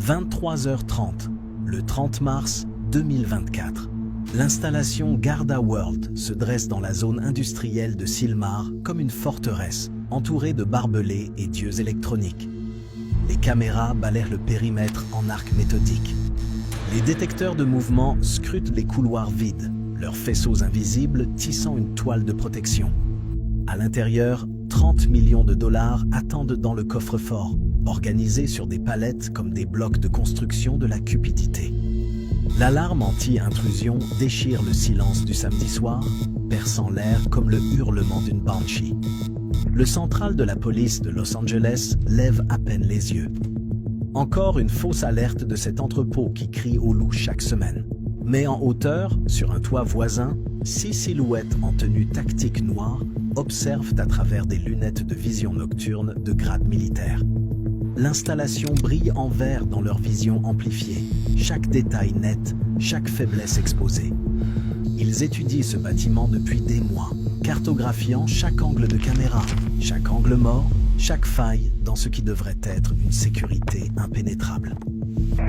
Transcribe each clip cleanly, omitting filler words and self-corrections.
23h30, le 30 mars 2024. L'installation Garda World se dresse dans la zone industrielle de Sylmar comme une forteresse, entourée de barbelés et d'yeux électroniques. Les caméras balayent le périmètre en arc méthodique. Les détecteurs de mouvement scrutent les couloirs vides, leurs faisceaux invisibles tissant une toile de protection. À l'intérieur, 30 millions de dollars attendent dans le coffre-fort, organisés sur des palettes comme des blocs de construction de la cupidité. L'alarme anti-intrusion déchire le silence du samedi soir, perçant l'air comme le hurlement d'une banshee. Le central de la police de Los Angeles lève à peine les yeux. Encore une fausse alerte de cet entrepôt qui crie au loup chaque semaine. Mais en hauteur, sur un toit voisin, 6 silhouettes en tenue tactique noire observent à travers des lunettes de vision nocturne de grade militaire. L'installation brille en vert dans leur vision amplifiée, chaque détail net, chaque faiblesse exposée. Ils étudient ce bâtiment depuis des mois, cartographiant chaque angle de caméra, chaque angle mort, chaque faille dans ce qui devrait être une sécurité impénétrable.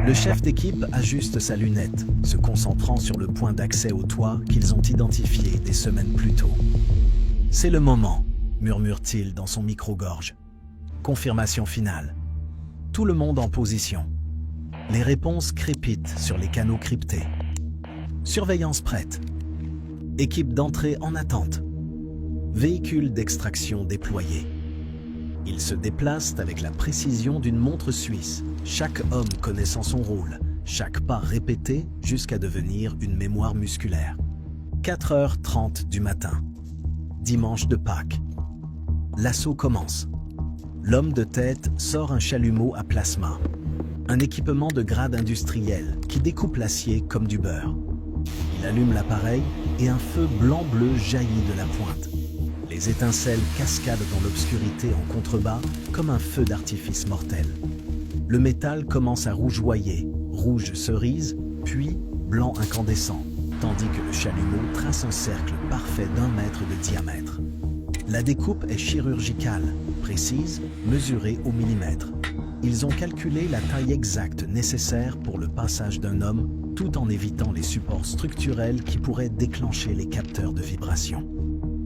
Le chef d'équipe ajuste sa lunette, se concentrant sur le point d'accès au toit qu'ils ont identifié des semaines plus tôt. « C'est le moment », murmure-t-il dans son micro-gorge. Confirmation finale. Tout le monde en position. Les réponses crépitent sur les canaux cryptés. Surveillance prête. Équipe d'entrée en attente. Véhicule d'extraction déployé. Ils se déplacent avec la précision d'une montre suisse, chaque homme connaissant son rôle, chaque pas répété jusqu'à devenir une mémoire musculaire. 4h30 du matin. Dimanche de Pâques. L'assaut commence. L'homme de tête sort un chalumeau à plasma, un équipement de grade industriel qui découpe l'acier comme du beurre. Il allume l'appareil et un feu blanc-bleu jaillit de la pointe. Les étincelles cascadent dans l'obscurité en contrebas comme un feu d'artifice mortel. Le métal commence à rougeoyer, rouge cerise, puis blanc incandescent, tandis que le chalumeau trace un cercle parfait d'1 mètre de diamètre. La découpe est chirurgicale, précise, mesurée au millimètre. Ils ont calculé la taille exacte nécessaire pour le passage d'un homme, tout en évitant les supports structurels qui pourraient déclencher les capteurs de vibration.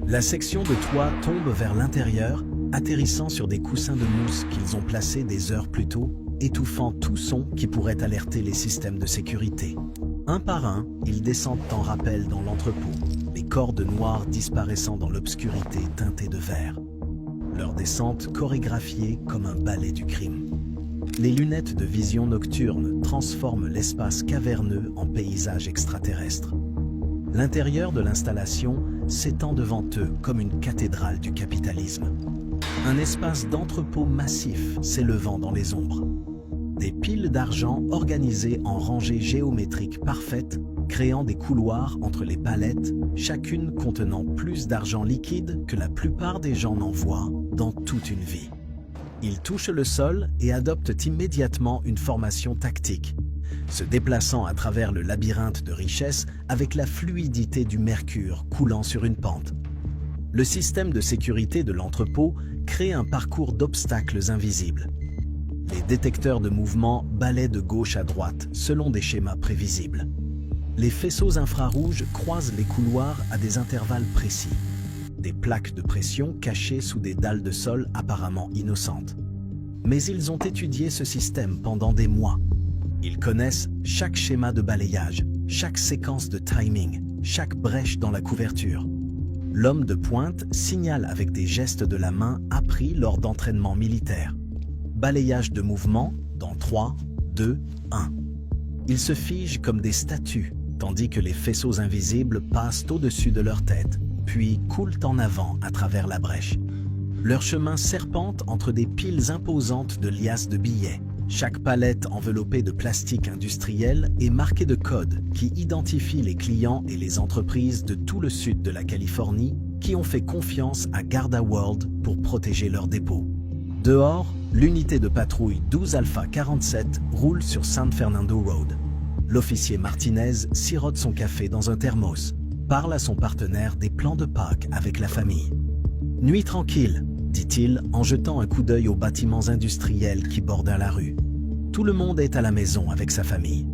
La section de toit tombe vers l'intérieur, atterrissant sur des coussins de mousse qu'ils ont placés des heures plus tôt, étouffant tout son qui pourrait alerter les systèmes de sécurité. Un par un, ils descendent en rappel dans l'entrepôt, les cordes noires disparaissant dans l'obscurité teintée de vert. Leur descente chorégraphiée comme un ballet du crime. Les lunettes de vision nocturne transforment l'espace caverneux en paysage extraterrestre. L'intérieur de l'installation s'étend devant eux comme une cathédrale du capitalisme. Un espace d'entrepôt massif s'élevant dans les ombres. Des piles d'argent organisées en rangées géométriques parfaites, créant des couloirs entre les palettes, chacune contenant plus d'argent liquide que la plupart des gens n'en voient dans toute une vie. Ils touchent le sol et adoptent immédiatement une formation tactique, se déplaçant à travers le labyrinthe de richesses avec la fluidité du mercure coulant sur une pente. Le système de sécurité de l'entrepôt crée un parcours d'obstacles invisibles. Les détecteurs de mouvement balaient de gauche à droite selon des schémas prévisibles. Les faisceaux infrarouges croisent les couloirs à des intervalles précis. Des plaques de pression cachées sous des dalles de sol apparemment innocentes. Mais ils ont étudié ce système pendant des mois. Ils connaissent chaque schéma de balayage, chaque séquence de timing, chaque brèche dans la couverture. L'homme de pointe signale avec des gestes de la main appris lors d'entraînements militaires. Balayage de mouvement dans 3, 2, 1. Ils se figent comme des statues, tandis que les faisceaux invisibles passent au-dessus de leur tête, puis coulent en avant à travers la brèche. Leur chemin serpente entre des piles imposantes de liasses de billets. Chaque palette enveloppée de plastique industriel est marquée de codes qui identifient les clients et les entreprises de tout le sud de la Californie qui ont fait confiance à Garda World pour protéger leurs dépôts. Dehors, l'unité de patrouille 12 Alpha 47 roule sur San Fernando Road. L'officier Martinez sirote son café dans un thermos, parle à son partenaire des plans de Pâques avec la famille. « Nuit tranquille », dit-il en jetant un coup d'œil aux bâtiments industriels qui bordent la rue. Tout le monde est à la maison avec sa famille.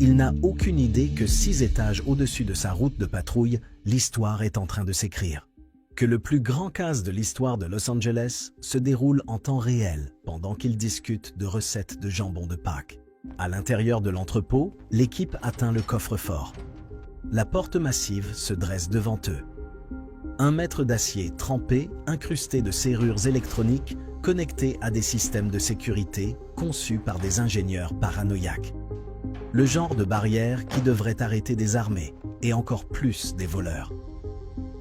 Il n'a aucune idée que 6 étages au-dessus de sa route de patrouille, l'histoire est en train de s'écrire. Que le plus grand casse de l'histoire de Los Angeles se déroule en temps réel pendant qu'ils discutent de recettes de jambon de Pâques. À l'intérieur de l'entrepôt, l'équipe atteint le coffre-fort. La porte massive se dresse devant eux. Un mètre d'acier trempé, incrusté de serrures électroniques, connectées à des systèmes de sécurité conçus par des ingénieurs paranoïaques. Le genre de barrière qui devrait arrêter des armées, et encore plus des voleurs.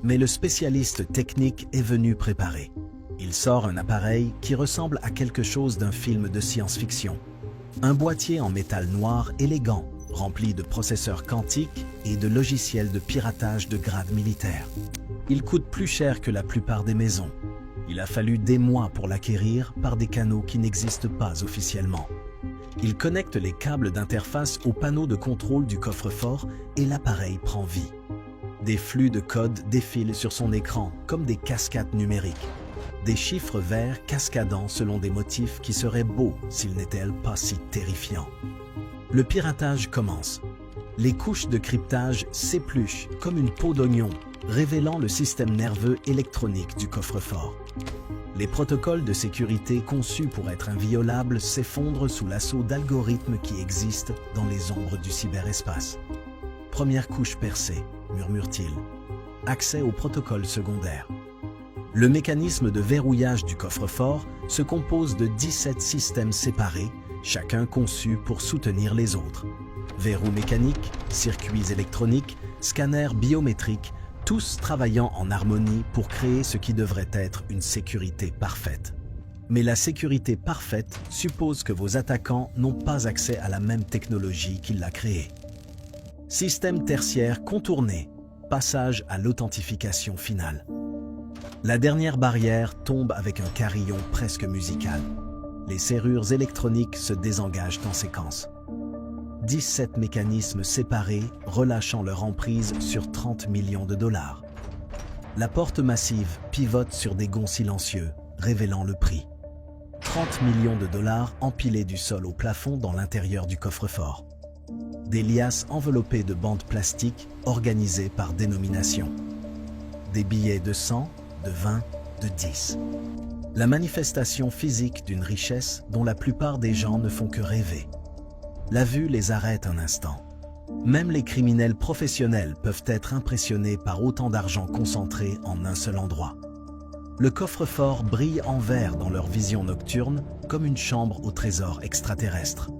Mais le spécialiste technique est venu préparé. Il sort un appareil qui ressemble à quelque chose d'un film de science-fiction. Un boîtier en métal noir élégant, rempli de processeurs quantiques et de logiciels de piratage de grade militaire. Il coûte plus cher que la plupart des maisons. Il a fallu des mois pour l'acquérir par des canaux qui n'existent pas officiellement. Il connecte les câbles d'interface au panneau de contrôle du coffre-fort et l'appareil prend vie. Des flux de code défilent sur son écran comme des cascades numériques. Des chiffres verts cascadant selon des motifs qui seraient beaux s'ils n'étaient pas si terrifiants. Le piratage commence. Les couches de cryptage s'épluchent comme une peau d'oignon, révélant le système nerveux électronique du coffre-fort. Les protocoles de sécurité conçus pour être inviolables s'effondrent sous l'assaut d'algorithmes qui existent dans les ombres du cyberespace. Première couche percée, murmure-t-il. Accès au protocole secondaire. Le mécanisme de verrouillage du coffre-fort se compose de 17 systèmes séparés, chacun conçu pour soutenir les autres. Verrous mécaniques, circuits électroniques, scanners biométriques, tous travaillant en harmonie pour créer ce qui devrait être une sécurité parfaite. Mais la sécurité parfaite suppose que vos attaquants n'ont pas accès à la même technologie qui l'a créée. Système tertiaire contourné, passage à l'authentification finale. La dernière barrière tombe avec un carillon presque musical. Les serrures électroniques se désengagent en séquence. 17 mécanismes séparés relâchant leur emprise sur 30 millions de dollars. La porte massive pivote sur des gonds silencieux, révélant le prix. 30 millions de dollars empilés du sol au plafond dans l'intérieur du coffre-fort. Des liasses enveloppées de bandes plastiques organisées par dénomination. Des billets de 100, de 20, de 10. La manifestation physique d'une richesse dont la plupart des gens ne font que rêver. La vue les arrête un instant. Même les criminels professionnels peuvent être impressionnés par autant d'argent concentré en un seul endroit. Le coffre-fort brille en vert dans leur vision nocturne comme une chambre au trésor extraterrestre.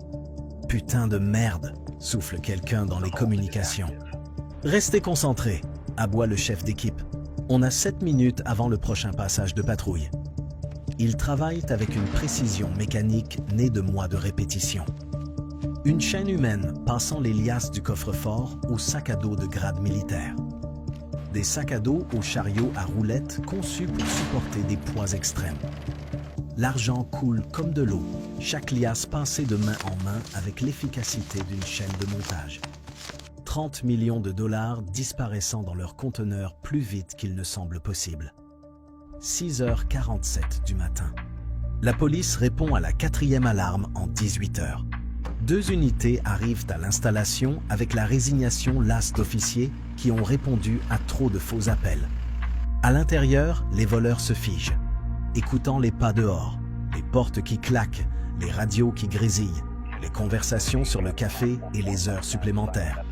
Putain de merde, souffle quelqu'un dans les communications. Restez concentrés, aboie le chef d'équipe. On a 7 minutes avant le prochain passage de patrouille. Ils travaillent avec une précision mécanique née de mois de répétition. Une chaîne humaine passant les liasses du coffre-fort au sac à dos de grade militaire. Des sacs à dos aux chariots à roulettes conçus pour supporter des poids extrêmes. L'argent coule comme de l'eau, chaque liasse passée de main en main avec l'efficacité d'une chaîne de montage. 30 millions de dollars disparaissant dans leur conteneur plus vite qu'il ne semble possible. 6h47 du matin. La police répond à la 4e alarme en 18h. 2 unités arrivent à l'installation avec la résignation lasse d'officiers qui ont répondu à trop de faux appels. À l'intérieur, les voleurs se figent, écoutant les pas dehors, les portes qui claquent, les radios qui grésillent, les conversations sur le café et les heures supplémentaires.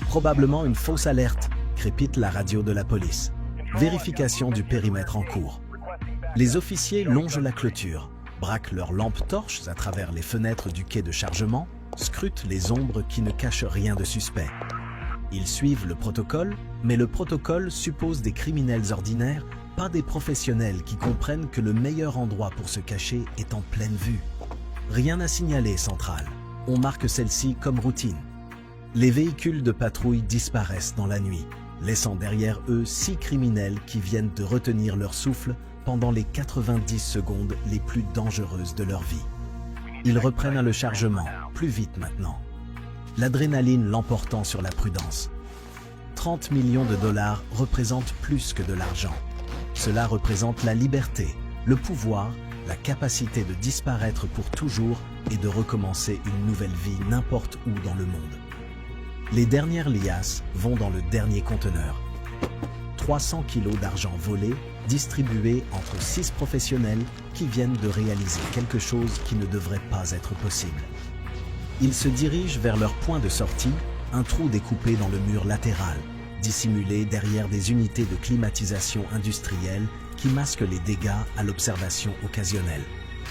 Probablement une fausse alerte, crépite la radio de la police. Vérification du périmètre en cours. Les officiers longent la clôture, braquent leurs lampes torches à travers les fenêtres du quai de chargement, scrutent les ombres qui ne cachent rien de suspect. Ils suivent le protocole, mais le protocole suppose des criminels ordinaires, pas des professionnels qui comprennent que le meilleur endroit pour se cacher est en pleine vue. Rien à signaler, centrale. On marque celle-ci comme routine. Les véhicules de patrouille disparaissent dans la nuit, laissant derrière eux 6 criminels qui viennent de retenir leur souffle pendant les 90 secondes les plus dangereuses de leur vie. Ils reprennent le chargement, plus vite maintenant. L'adrénaline l'emportant sur la prudence. 30 millions de dollars représentent plus que de l'argent. Cela représente la liberté, le pouvoir, la capacité de disparaître pour toujours et de recommencer une nouvelle vie n'importe où dans le monde. Les dernières liasses vont dans le dernier conteneur. 300 kilos d'argent volé, distribués entre 6 professionnels qui viennent de réaliser quelque chose qui ne devrait pas être possible. Ils se dirigent vers leur point de sortie, un trou découpé dans le mur latéral, dissimulé derrière des unités de climatisation industrielle qui masquent les dégâts à l'observation occasionnelle.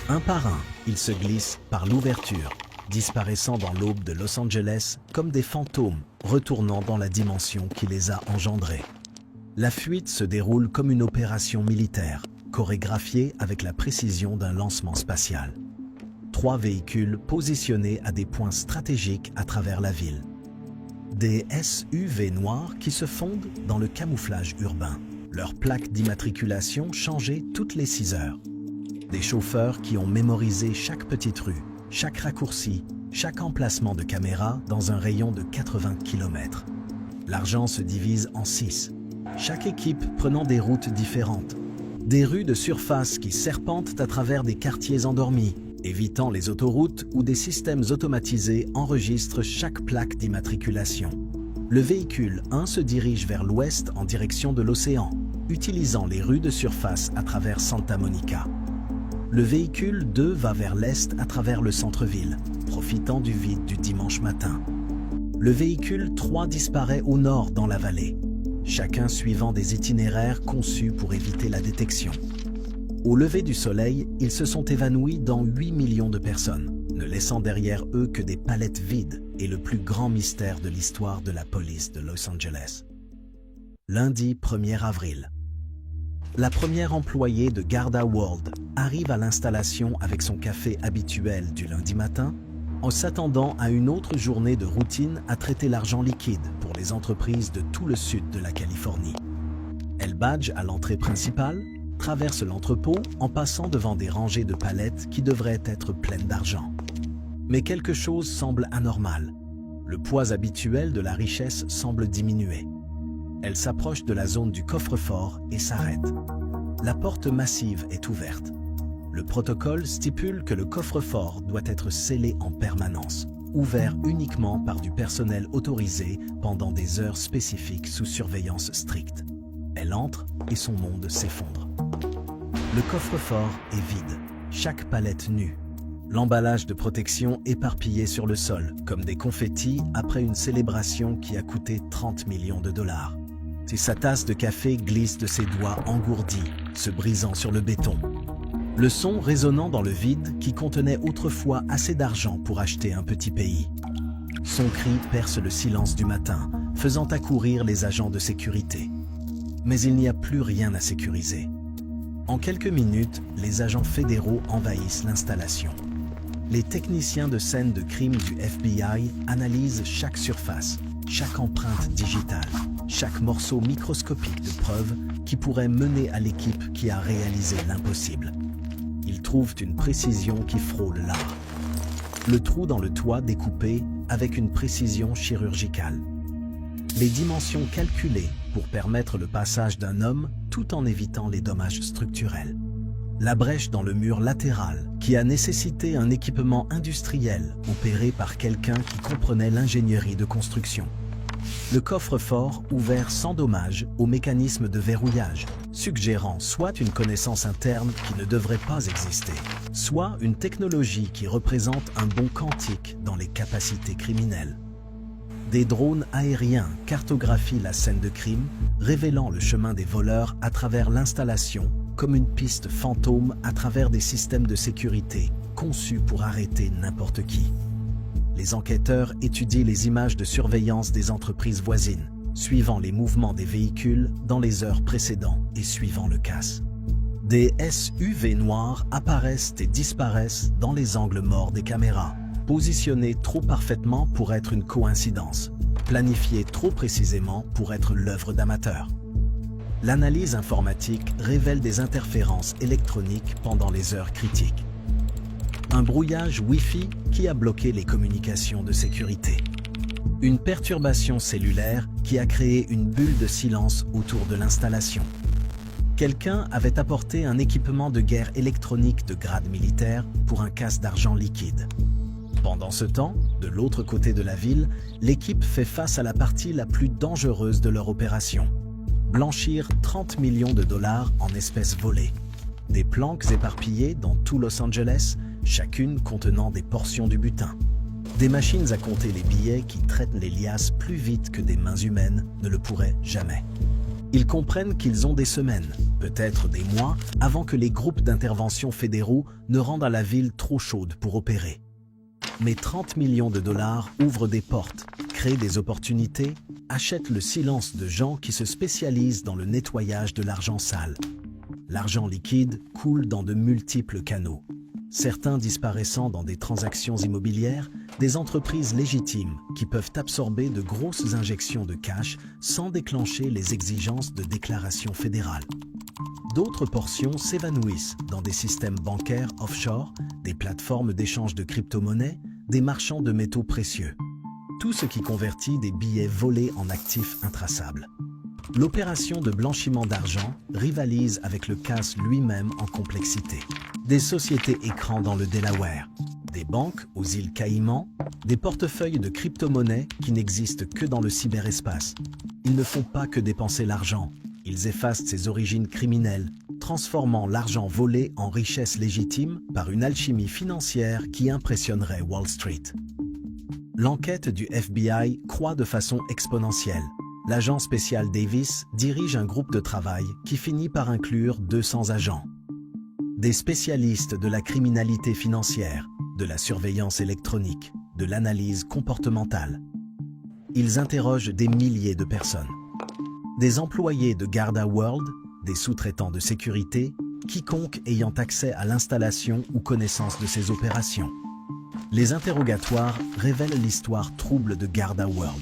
Un par un, ils se glissent par l'ouverture, disparaissant dans l'aube de Los Angeles comme des fantômes retournant dans la dimension qui les a engendrés. La fuite se déroule comme une opération militaire, chorégraphiée avec la précision d'un lancement spatial. 3 véhicules positionnés à des points stratégiques à travers la ville. Des SUV noirs qui se fondent dans le camouflage urbain. Leurs plaques d'immatriculation changées toutes les 6 heures. Des chauffeurs qui ont mémorisé chaque petite rue, chaque raccourci, chaque emplacement de caméra dans un rayon de 80 km. L'argent se divise en 6. Chaque équipe prenant des routes différentes. Des rues de surface qui serpentent à travers des quartiers endormis, évitant les autoroutes où des systèmes automatisés enregistrent chaque plaque d'immatriculation. Le véhicule 1 se dirige vers l'ouest en direction de l'océan, utilisant les rues de surface à travers Santa Monica. Le véhicule 2 va vers l'est à travers le centre-ville, profitant du vide du dimanche matin. Le véhicule 3 disparaît au nord dans la vallée, chacun suivant des itinéraires conçus pour éviter la détection. Au lever du soleil, ils se sont évanouis dans 8 millions de personnes, ne laissant derrière eux que des palettes vides et le plus grand mystère de l'histoire de la police de Los Angeles. Lundi 1er avril. La première employée de Garda World arrive à l'installation avec son café habituel du lundi matin, en s'attendant à une autre journée de routine à traiter l'argent liquide pour les entreprises de tout le sud de la Californie. Elle badge à l'entrée principale, traverse l'entrepôt en passant devant des rangées de palettes qui devraient être pleines d'argent. Mais quelque chose semble anormal. Le poids habituel de la richesse semble diminuer. Elle s'approche de la zone du coffre-fort et s'arrête. La porte massive est ouverte. Le protocole stipule que le coffre-fort doit être scellé en permanence, ouvert uniquement par du personnel autorisé pendant des heures spécifiques sous surveillance stricte. Elle entre et son monde s'effondre. Le coffre-fort est vide, chaque palette nue. L'emballage de protection éparpillé sur le sol, comme des confettis après une célébration qui a coûté 30 millions de dollars. Et sa tasse de café glisse de ses doigts engourdis, se brisant sur le béton. Le son résonnant dans le vide qui contenait autrefois assez d'argent pour acheter un petit pays. Son cri perce le silence du matin, faisant accourir les agents de sécurité. Mais il n'y a plus rien à sécuriser. En quelques minutes, les agents fédéraux envahissent l'installation. Les techniciens de scène de crime du FBI analysent chaque surface, chaque empreinte digitale, chaque morceau microscopique de preuve qui pourrait mener à l'équipe qui a réalisé l'impossible. Ils trouvent une précision qui frôle l'art. Le trou dans le toit découpé avec une précision chirurgicale. Les dimensions calculées pour permettre le passage d'un homme tout en évitant les dommages structurels. La brèche dans le mur latéral qui a nécessité un équipement industriel opéré par quelqu'un qui comprenait l'ingénierie de construction. Le coffre-fort ouvert sans dommage au mécanisme de verrouillage, suggérant soit une connaissance interne qui ne devrait pas exister, soit une technologie qui représente un bond quantique dans les capacités criminelles. Des drones aériens cartographient la scène de crime, révélant le chemin des voleurs à travers l'installation, comme une piste fantôme à travers des systèmes de sécurité conçus pour arrêter n'importe qui. Les enquêteurs étudient les images de surveillance des entreprises voisines, suivant les mouvements des véhicules dans les heures précédentes et suivant le casse. Des SUV noirs apparaissent et disparaissent dans les angles morts des caméras, positionnés trop parfaitement pour être une coïncidence, planifiés trop précisément pour être l'œuvre d'amateurs. L'analyse informatique révèle des interférences électroniques pendant les heures critiques. Un brouillage Wi-Fi qui a bloqué les communications de sécurité. Une perturbation cellulaire qui a créé une bulle de silence autour de l'installation. Quelqu'un avait apporté un équipement de guerre électronique de grade militaire pour un casse d'argent liquide. Pendant ce temps, de l'autre côté de la ville, l'équipe fait face à la partie la plus dangereuse de leur opération. Blanchir 30 millions de dollars en espèces volées. Des planques éparpillées dans tout Los Angeles, chacune contenant des portions du butin. Des machines à compter les billets qui traitent les liasses plus vite que des mains humaines ne le pourraient jamais. Ils comprennent qu'ils ont des semaines, peut-être des mois, avant que les groupes d'intervention fédéraux ne rendent la ville trop chaude pour opérer. Mais 30 millions de dollars ouvrent des portes, créent des opportunités, achètent le silence de gens qui se spécialisent dans le nettoyage de l'argent sale. L'argent liquide coule dans de multiples canaux. Certains disparaissant dans des transactions immobilières, des entreprises légitimes qui peuvent absorber de grosses injections de cash sans déclencher les exigences de déclaration fédérale. D'autres portions s'évanouissent dans des systèmes bancaires offshore, des plateformes d'échange de crypto-monnaies, des marchands de métaux précieux. Tout ce qui convertit des billets volés en actifs intraçables. L'opération de blanchiment d'argent rivalise avec le casse lui-même en complexité. Des sociétés écrans dans le Delaware, des banques aux îles Caïmans, des portefeuilles de crypto-monnaies qui n'existent que dans le cyberespace. Ils ne font pas que dépenser l'argent. Ils effacent ses origines criminelles, transformant l'argent volé en richesse légitime par une alchimie financière qui impressionnerait Wall Street. L'enquête du FBI croît de façon exponentielle. L'agent spécial Davis dirige un groupe de travail qui finit par inclure 200 agents. Des spécialistes de la criminalité financière, de la surveillance électronique, de l'analyse comportementale. Ils interrogent des milliers de personnes. Des employés de Garda World, des sous-traitants de sécurité, quiconque ayant accès à l'installation ou connaissance de ces opérations. Les interrogatoires révèlent l'histoire trouble de Garda World.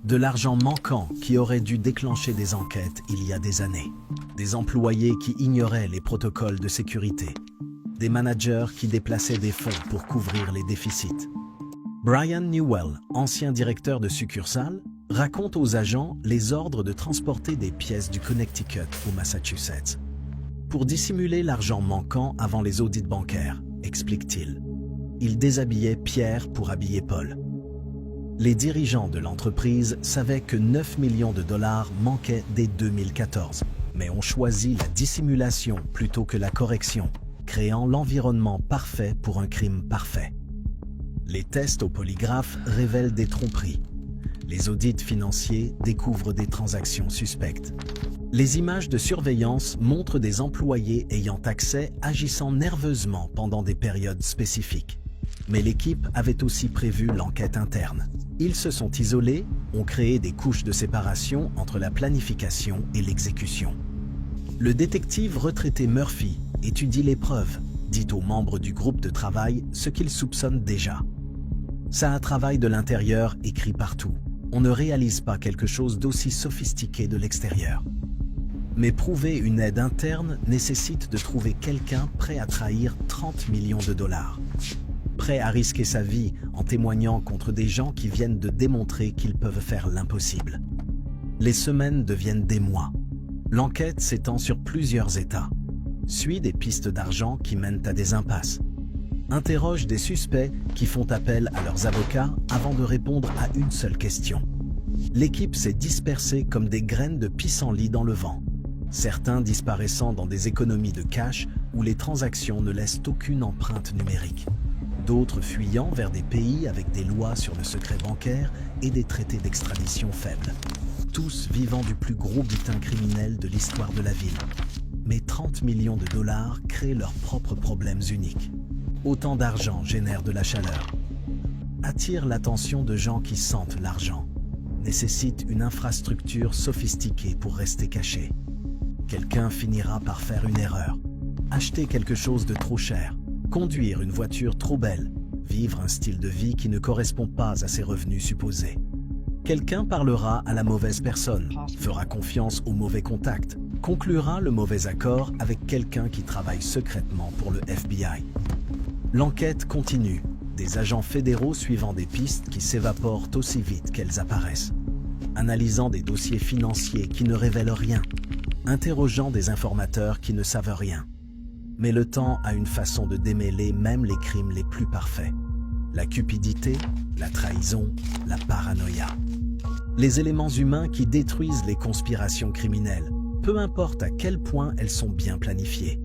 De l'argent manquant qui aurait dû déclencher des enquêtes il y a des années. Des employés qui ignoraient les protocoles de sécurité. Des managers qui déplaçaient des fonds pour couvrir les déficits. Brian Newell, ancien directeur de succursale, raconte aux agents les ordres de transporter des pièces du Connecticut au Massachusetts. Pour dissimuler l'argent manquant avant les audits bancaires, explique-t-il. Il déshabillait Pierre pour habiller Paul. Les dirigeants de l'entreprise savaient que 9 millions de dollars manquaient dès 2014, mais ont choisi la dissimulation plutôt que la correction, créant l'environnement parfait pour un crime parfait. Les tests au polygraphe révèlent des tromperies. Les audits financiers découvrent des transactions suspectes. Les images de surveillance montrent des employés ayant accès agissant nerveusement pendant des périodes spécifiques. Mais l'équipe avait aussi prévu l'enquête interne. Ils se sont isolés, ont créé des couches de séparation entre la planification et l'exécution. Le détective retraité Murphy étudie les preuves, dit aux membres du groupe de travail ce qu'ils soupçonnent déjà. Ça a un travail de l'intérieur écrit partout. On ne réalise pas quelque chose d'aussi sophistiqué de l'extérieur. Mais prouver une aide interne nécessite de trouver quelqu'un prêt à trahir 30 millions de dollars. Prêt à risquer sa vie en témoignant contre des gens qui viennent de démontrer qu'ils peuvent faire l'impossible. Les semaines deviennent des mois. L'enquête s'étend sur plusieurs États. Suit des pistes d'argent qui mènent à des impasses. Interroge des suspects qui font appel à leurs avocats avant de répondre à une seule question. L'équipe s'est dispersée comme des graines de pissenlit dans le vent. Certains disparaissant dans des économies de cash où les transactions ne laissent aucune empreinte numérique. D'autres fuyant vers des pays avec des lois sur le secret bancaire et des traités d'extradition faibles. Tous vivant du plus gros butin criminel de l'histoire de la ville. Mais 30 millions de dollars créent leurs propres problèmes uniques. Autant d'argent génère de la chaleur. Attire l'attention de gens qui sentent l'argent. Nécessite une infrastructure sophistiquée pour rester caché. Quelqu'un finira par faire une erreur. Acheter quelque chose de trop cher. Conduire une voiture trop belle, vivre un style de vie qui ne correspond pas à ses revenus supposés. Quelqu'un parlera à la mauvaise personne, fera confiance au mauvais contact, conclura le mauvais accord avec quelqu'un qui travaille secrètement pour le FBI. L'enquête continue, des agents fédéraux suivant des pistes qui s'évaporent aussi vite qu'elles apparaissent, analysant des dossiers financiers qui ne révèlent rien. interrogeant des informateurs qui ne savent rien. Mais le temps a une façon de démêler même les crimes les plus parfaits. La cupidité, la trahison, la paranoïa. Les éléments humains qui détruisent les conspirations criminelles, peu importe à quel point elles sont bien planifiées.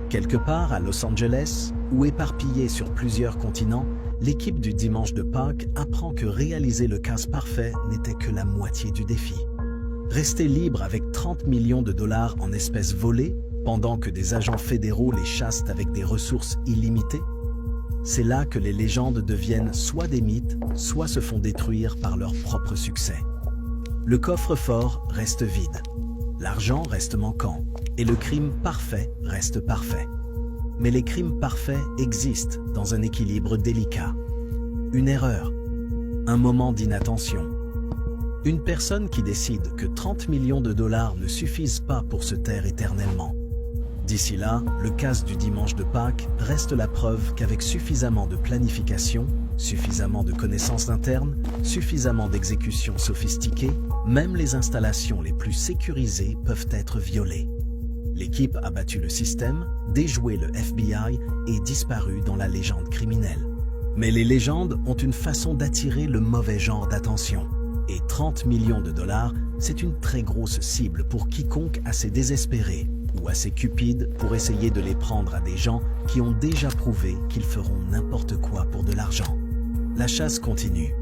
Quelque part à Los Angeles, ou éparpillée sur plusieurs continents, l'équipe du Dimanche de Pâques apprend que réaliser le casse parfait n'était que la moitié du défi. Rester libre avec 30 millions de dollars en espèces volées, pendant que des agents fédéraux les chassent avec des ressources illimitées? C'est là que les légendes deviennent soit des mythes, soit se font détruire par leur propre succès. Le coffre-fort reste vide, l'argent reste manquant, et le crime parfait reste parfait. Mais les crimes parfaits existent dans un équilibre délicat. Une erreur, un moment d'inattention. Une personne qui décide que 30 millions de dollars ne suffisent pas pour se taire éternellement. D'ici là, le casse du Dimanche de Pâques reste la preuve qu'avec suffisamment de planification, suffisamment de connaissances internes, suffisamment d'exécution sophistiquée, même les installations les plus sécurisées peuvent être violées. L'équipe a battu le système, déjoué le FBI et disparu dans la légende criminelle. Mais les légendes ont une façon d'attirer le mauvais genre d'attention. Et 30 millions de dollars, c'est une très grosse cible pour quiconque assez désespéré ou assez cupide pour essayer de les prendre à des gens qui ont déjà prouvé qu'ils feront n'importe quoi pour de l'argent. La chasse continue.